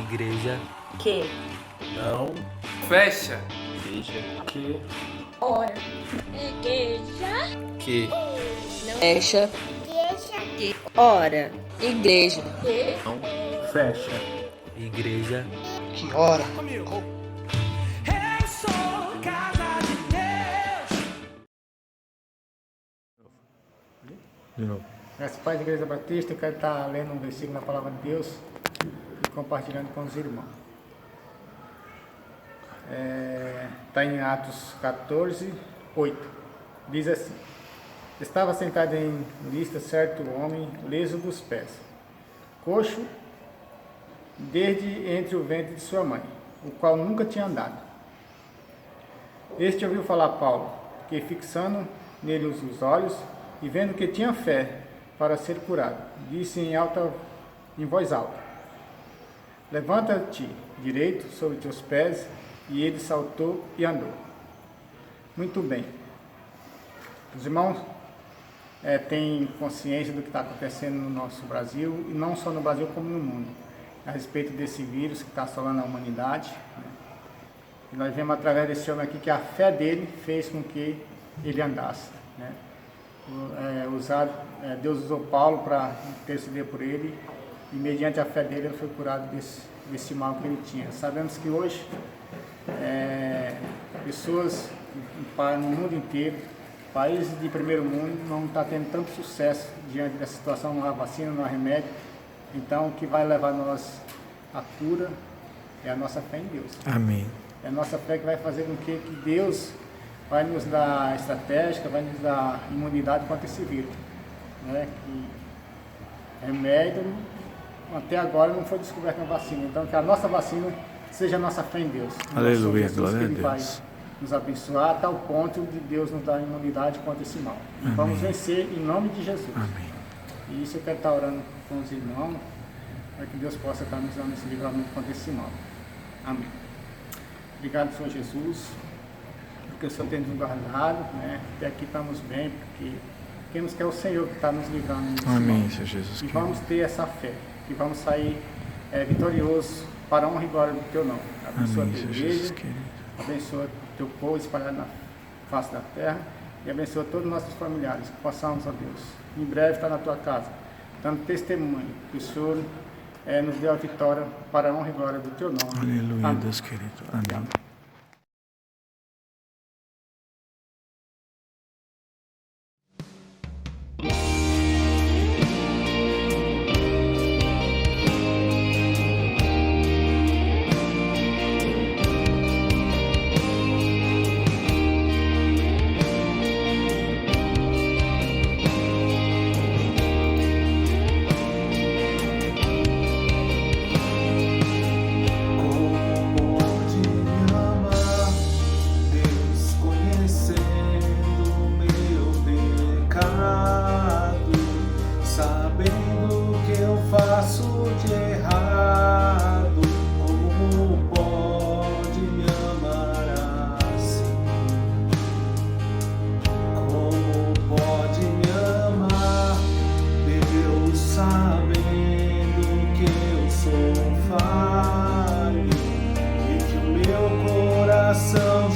Igreja. Que. Não. Fecha. Igreja. Que. Ora. Igreja. Que. Fecha. Igreja. Que. Ora. Igreja. Que. Não. Fecha. Igreja. Que hora? Eu sou casa de Deus. De novo. Graças Pai da Igreja Batista, eu quero estar lendo um versículo na Palavra de Deus e compartilhando com os irmãos. Está em Atos 14, 8. Diz assim: Estava sentado em lista certo homem, leso dos pés, coxo desde entre o ventre de sua mãe, o qual nunca tinha andado. Este ouviu falar Paulo, que fixando nele os olhos e vendo que tinha fé para ser curado, disse em voz alta: Levanta-te direito sobre teus pés. E ele saltou e andou. Muito bem. Os irmãos têm consciência do que está acontecendo no nosso Brasil, e não só no Brasil como no mundo, a respeito desse vírus que está assolando a humanidade, né? E nós vemos através desse homem aqui que a fé dele fez com que ele andasse, né? Deus usou Paulo para interceder por ele, e mediante a fé dele ele foi curado desse mal que ele tinha. Sabemos que hoje pessoas no mundo inteiro, países de primeiro mundo, não estão tendo tanto sucesso diante dessa situação, não há vacina, não há remédio. Então o que vai levar nós à cura é a nossa fé em Deus. Amém. É a nossa fé que vai fazer com que Deus vai nos dar estratégia, vai nos dar imunidade contra esse vírus, né? Que remédio até agora não foi descoberta a vacina. Então que a nossa vacina seja a nossa fé em Deus. Aleluia, Jesus, glória a Ele vai Deus. nos abençoar a tal ponto de Deus nos dar imunidade contra esse mal. E Amém. vamos vencer em nome de Jesus. Amém. E isso eu quero estar orando com os irmãos, para que Deus possa estar nos dando esse livramento contra esse mal. Amém. Obrigado, Senhor Jesus, porque o Senhor tem nos guardado, né? Até aqui estamos bem, porque queremos que é o Senhor que está nos livrando desse Amém, mal. Senhor Jesus. E vamos ter essa fé, que vamos sair vitoriosos para a honra e glória do Teu nome. Abençoa a Amém, Tua Senhor Jesus igreja, querido. abençoa o Teu povo espalhado na face da terra, e abençoa todos os nossos familiares, que possamos, ó Deus, em breve estar na Tua casa, dando testemunho que o Senhor nos deu a vitória para a honra e glória do Teu nome. Aleluia, Amém. Deus querido. Amém.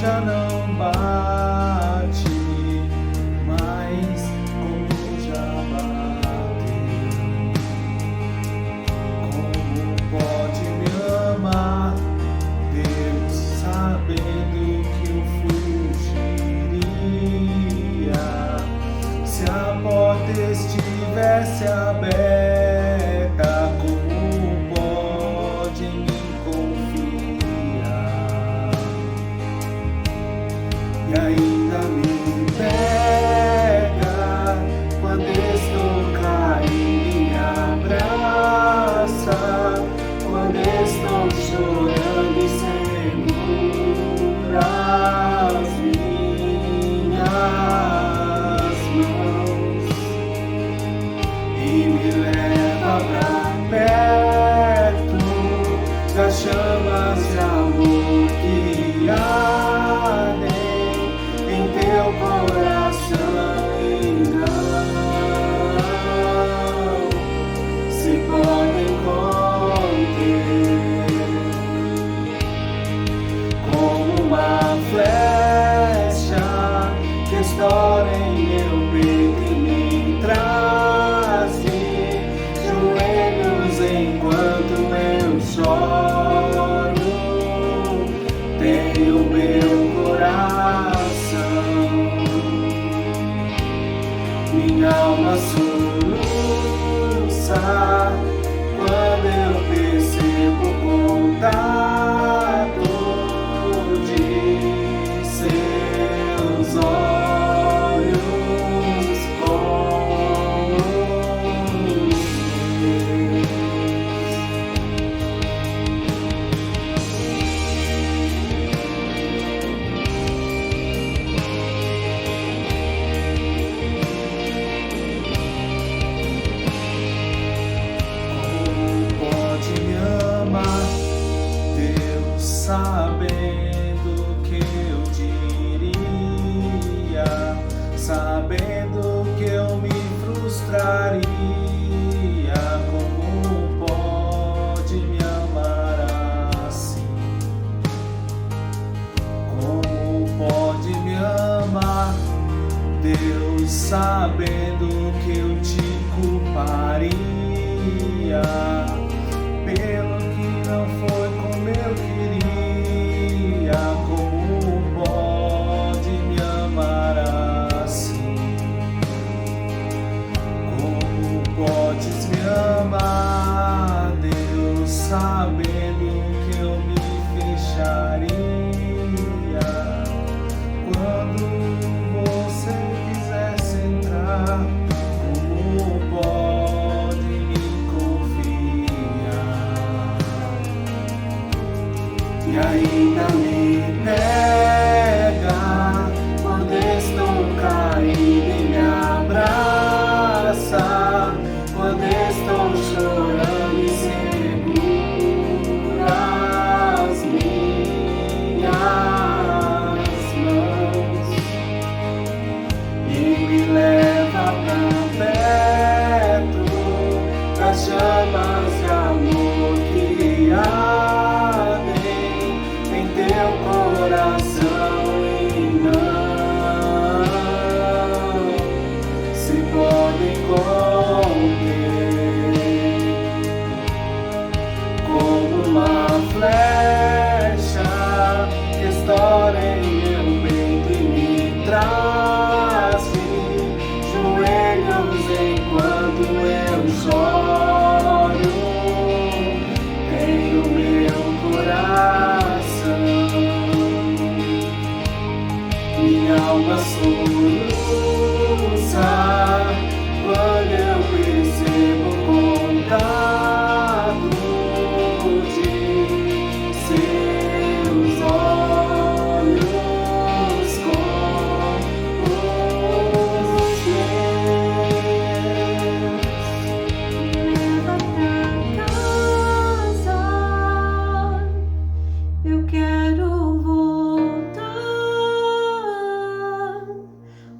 Já não bate mais como já bateu. Como pode me amar, Deus, sabendo que eu fugiria? Se a porta estivesse aberta, como pode me confiar? E ainda me pega quando estou caindo e me abraça, quando estou chorando e segura as minhas mãos e me leva em meu peito e me traze joelhos enquanto eu choro. Tenho meu coração, minha alma soluça quando eu percebo o contato de seus olhos com os meus. Pode me amar, Deus, sabendo que eu diria, sabendo que eu me frustraria. Como pode me amar assim? Como pode me amar, Deus, sabendo que eu te culparia pelo que não foi como eu queria? Como pode me amar assim? Como podes me amar, Deus, sabendo que eu me fecharia quando você quisesse entrar? Como pode me confiar e ainda me pega quando estou caído e me abraça, quando estou chorando e segura as minhas mãos e me leva pra perto das chamas de amor que ardem em teu coração e não se podem conter. Como uma flecha que estoura em meu peito e me traz joelhos enquanto eu choro. Tenho meu coração, minha alma soluça quando eu percebo o contato de seus olhos com os meus. Leva pra casa, eu quero voltar,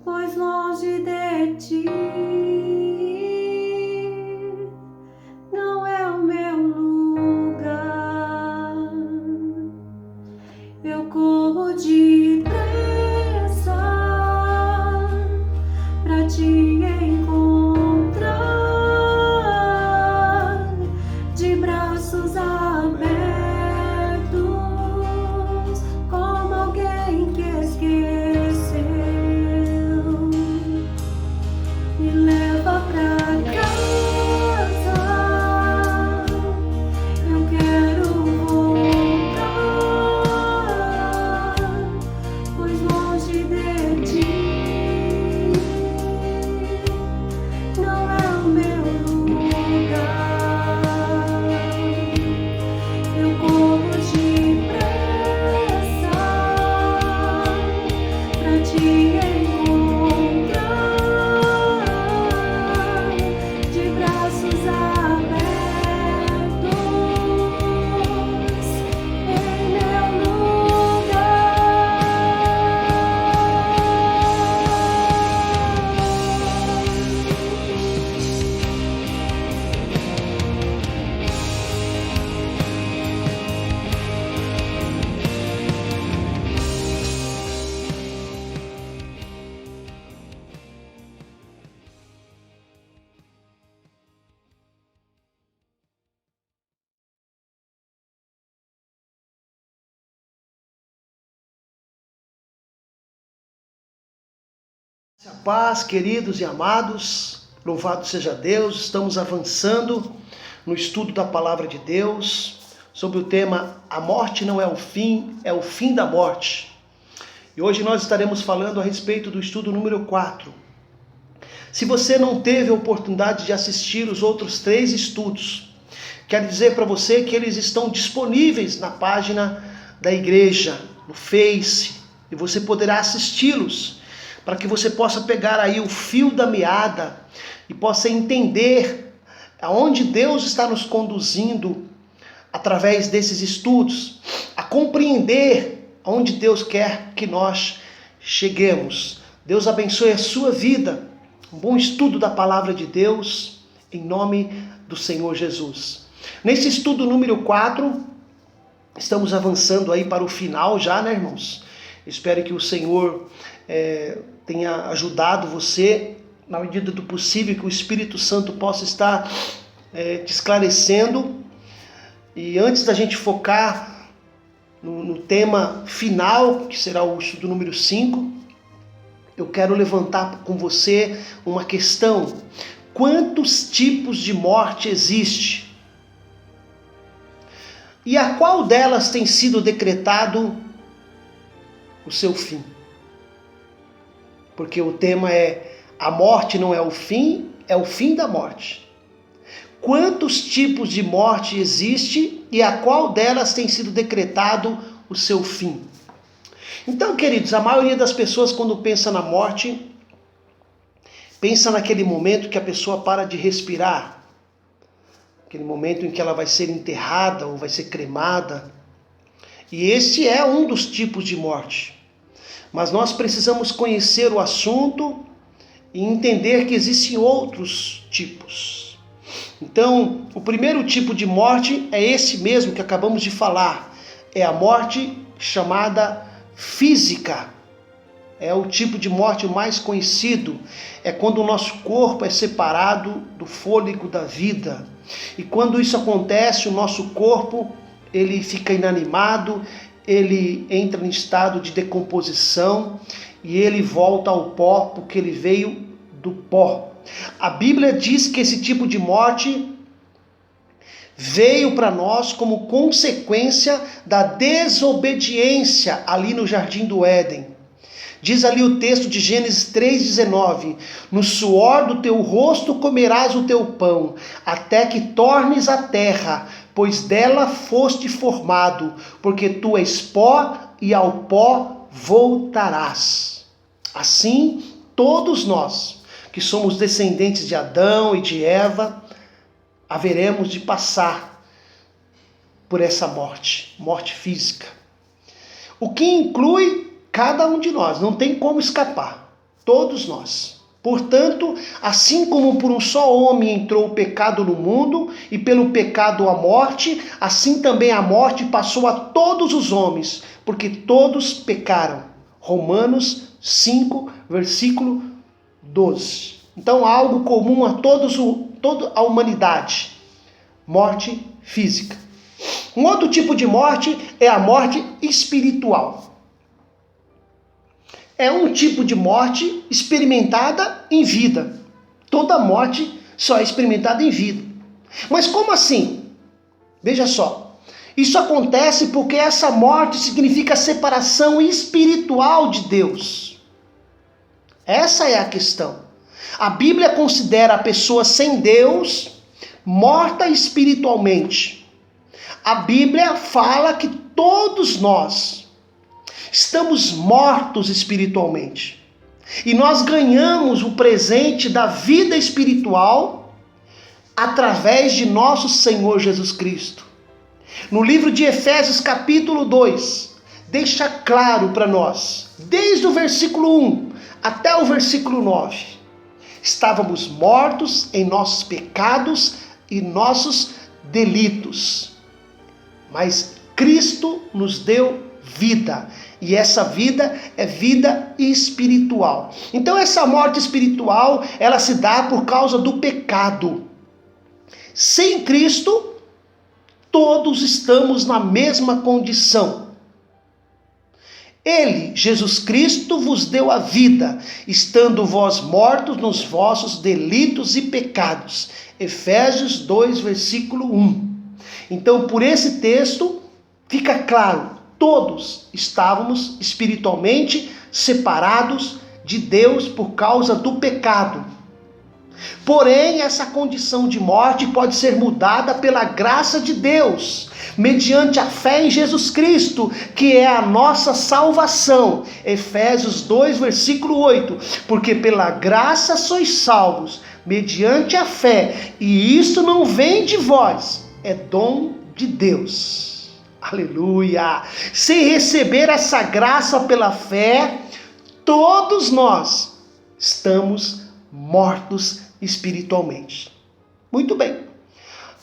pois longe de ti não é o meu lugar. Eu corro depressa pra te encontrar, de braços abertos, como alguém que esqueceu. Me leva pra casa, eu quero voltar, pois longe de ti Paz, queridos e amados, louvado seja Deus, estamos avançando no estudo da Palavra de Deus, sobre o tema A Morte Não É o Fim, é o Fim da Morte. E hoje nós estaremos falando a respeito do estudo número 4. Se você não teve a oportunidade de assistir os outros 3 estudos, quero dizer para você que eles estão disponíveis na página da igreja, no Face, e você poderá assisti-los, para que você possa pegar aí o fio da meada e possa entender aonde Deus está nos conduzindo através desses estudos, a compreender aonde Deus quer que nós cheguemos. Deus abençoe a sua vida, um bom estudo da palavra de Deus, em nome do Senhor Jesus. Nesse estudo número 4, estamos avançando aí para o final já, né, irmãos? Espero que o Senhor tenha ajudado você, na medida do possível, que o Espírito Santo possa estar te esclarecendo. E antes da gente focar no tema final, que será o estudo número 5, eu quero levantar com você uma questão. Quantos tipos de morte existe? E a qual delas tem sido decretado o seu fim? Porque o tema é: a morte não é o fim, é o fim da morte. Quantos tipos de morte existe e a qual delas tem sido decretado o seu fim? Então, queridos, a maioria das pessoas, quando pensa na morte, pensa naquele momento que a pessoa para de respirar, aquele momento em que ela vai ser enterrada ou vai ser cremada. E esse é um dos tipos de morte. Mas nós precisamos conhecer o assunto e entender que existem outros tipos. Então, o primeiro tipo de morte é esse mesmo que acabamos de falar. É a morte chamada física. É o tipo de morte mais conhecido. É quando o nosso corpo é separado do fôlego da vida. E quando isso acontece, o nosso corpo ele fica inanimado, ele entra em estado de decomposição e ele volta ao pó, porque ele veio do pó. A Bíblia diz que esse tipo de morte veio para nós como consequência da desobediência ali no Jardim do Éden. Diz ali o texto de Gênesis 3,19: no suor do teu rosto comerás o teu pão, até que tornes a terra, pois dela foste formado, porque tu és pó e ao pó voltarás. Assim, todos nós, que somos descendentes de Adão e de Eva, haveremos de passar por essa morte, morte física. O que inclui cada um de nós, não tem como escapar, todos nós. Portanto, assim como por um só homem entrou o pecado no mundo, e pelo pecado a morte, assim também a morte passou a todos os homens, porque todos pecaram. Romanos 5, versículo 12. Então, algo comum a toda a humanidade: morte física. Um outro tipo de morte é a morte espiritual. É um tipo de morte experimentada em vida. Toda morte só é experimentada em vida. Mas como assim? Veja só. Isso acontece porque essa morte significa a separação espiritual de Deus. Essa é a questão. A Bíblia considera a pessoa sem Deus morta espiritualmente. A Bíblia fala que todos nós estamos mortos espiritualmente. E nós ganhamos o presente da vida espiritual através de nosso Senhor Jesus Cristo. No livro de Efésios capítulo 2, deixa claro para nós, desde o versículo 1 até o versículo 9, estávamos mortos em nossos pecados e nossos delitos. Mas Cristo nos deu vida. E essa vida é vida espiritual. Então essa morte espiritual, ela se dá por causa do pecado. Sem Cristo, todos estamos na mesma condição. Ele, Jesus Cristo, vos deu a vida, estando vós mortos nos vossos delitos e pecados. Efésios 2, versículo 1. Então, por esse texto, fica claro, todos estávamos espiritualmente separados de Deus por causa do pecado. Porém, essa condição de morte pode ser mudada pela graça de Deus, mediante a fé em Jesus Cristo, que é a nossa salvação. Efésios 2, versículo 8. Porque pela graça sois salvos, mediante a fé, e isto não vem de vós, é dom de Deus. Aleluia! Sem receber essa graça pela fé, todos nós estamos mortos espiritualmente. Muito bem.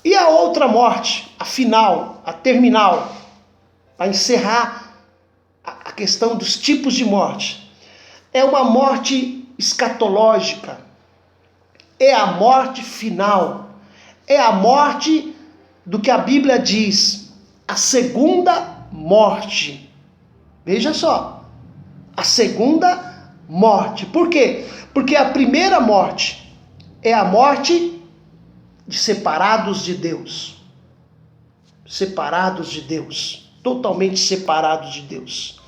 E a outra morte, a final, a terminal, para encerrar a questão dos tipos de morte, é uma morte escatológica, é a morte final, é a morte do que a Bíblia diz, a segunda morte. Veja só, a segunda morte. Por quê? Porque a primeira morte é a morte de separados de Deus. Separados de Deus. Totalmente separados de Deus.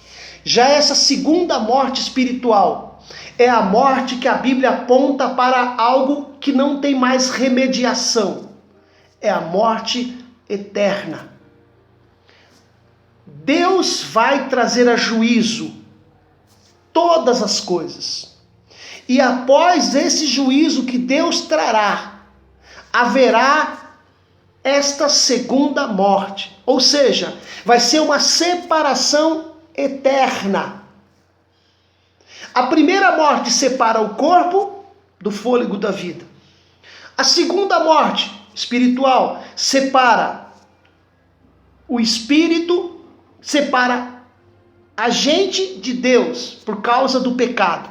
Já essa segunda morte espiritual é a morte que a Bíblia aponta para algo que não tem mais remediação. É a morte eterna. Deus vai trazer a juízo todas as coisas. E após esse juízo que Deus trará, haverá esta segunda morte. Ou seja, vai ser uma separação eterna. A primeira morte separa o corpo do fôlego da vida. A segunda morte espiritual separa o espírito, separa a gente de Deus por causa do pecado.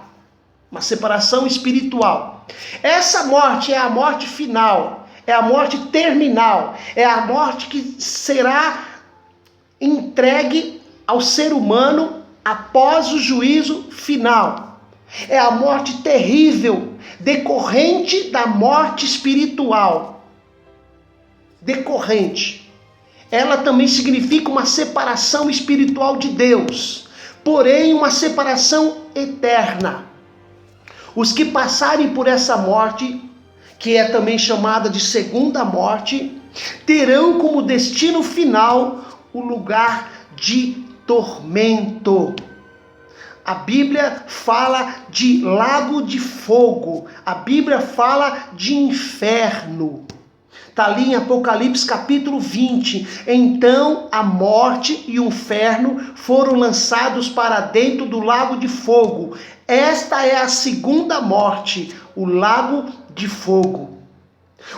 Uma separação espiritual. Essa morte é a morte final, é a morte terminal, é a morte que será entregue ao ser humano após o juízo final. É a morte terrível, decorrente da morte espiritual. Decorrente. Ela também significa uma separação espiritual de Deus, porém uma separação eterna. Os que passarem por essa morte, que é também chamada de segunda morte, terão como destino final o lugar de tormento. A Bíblia fala de lago de fogo, a Bíblia fala de inferno. Está ali em Apocalipse capítulo 20. Então a morte e o inferno foram lançados para dentro do lago de fogo. Esta é a segunda morte, o lago de fogo.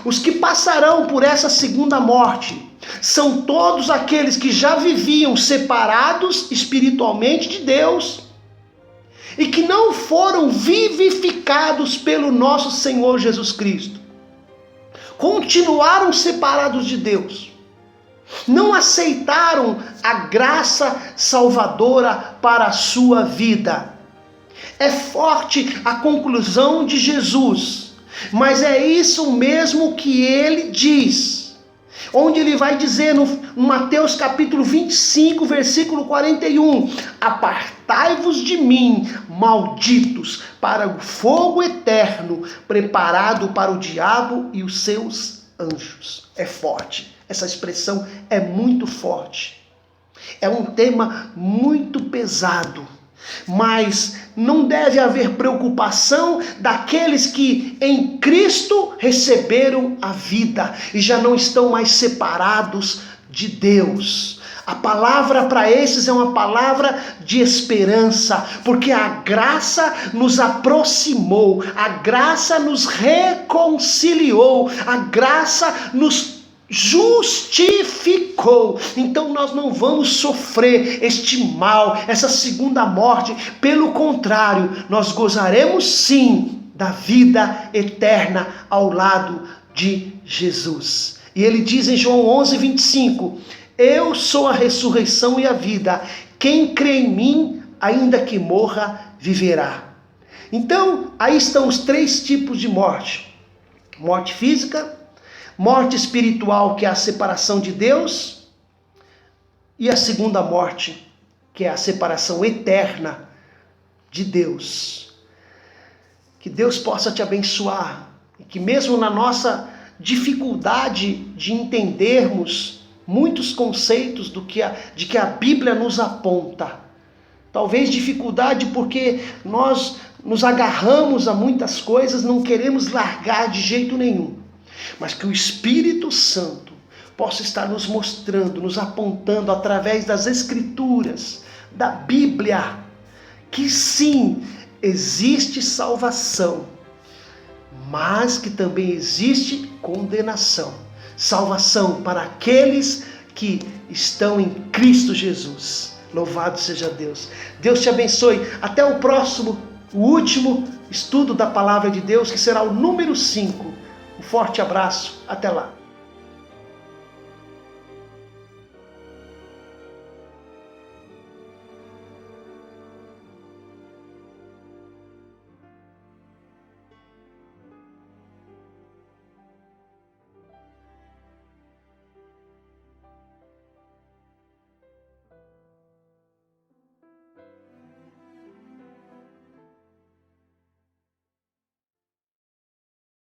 Os que passarão por essa segunda morte são todos aqueles que já viviam separados espiritualmente de Deus e que não foram vivificados pelo nosso Senhor Jesus Cristo. Continuaram separados de Deus. Não aceitaram a graça salvadora para a sua vida. É forte a conclusão de Jesus, mas é isso mesmo que ele diz. Onde ele vai dizer no Mateus capítulo 25, versículo 41, apartai-vos de mim, malditos, para o fogo eterno, preparado para o diabo e os seus anjos. É forte, essa expressão é muito forte. É um tema muito pesado, mas não deve haver preocupação daqueles que em Cristo receberam a vida e já não estão mais separados de Deus. A palavra para esses é uma palavra de esperança, porque a graça nos aproximou, a graça nos reconciliou, a graça nos justificou. Então nós não vamos sofrer este mal, essa segunda morte. Pelo contrário, nós gozaremos sim da vida eterna ao lado de Jesus. E ele diz em João 11:25, eu sou a ressurreição e a vida. Quem crê em mim, ainda que morra, viverá. Então, aí estão os 3 tipos de morte. Morte física, morte espiritual, que é a separação de Deus, e a segunda morte, que é a separação eterna de Deus. Que Deus possa te abençoar, e que mesmo na nossa dificuldade de entendermos muitos conceitos de que a Bíblia nos aponta, talvez dificuldade porque nós nos agarramos a muitas coisas, não queremos largar de jeito nenhum, mas que o Espírito Santo possa estar nos mostrando, nos apontando através das Escrituras, da Bíblia, que sim, existe salvação, mas que também existe condenação. Salvação para aqueles que estão em Cristo Jesus. Louvado seja Deus. Deus te abençoe. Até o próximo, o último estudo da Palavra de Deus, que será o número 5. Um forte abraço. Até lá.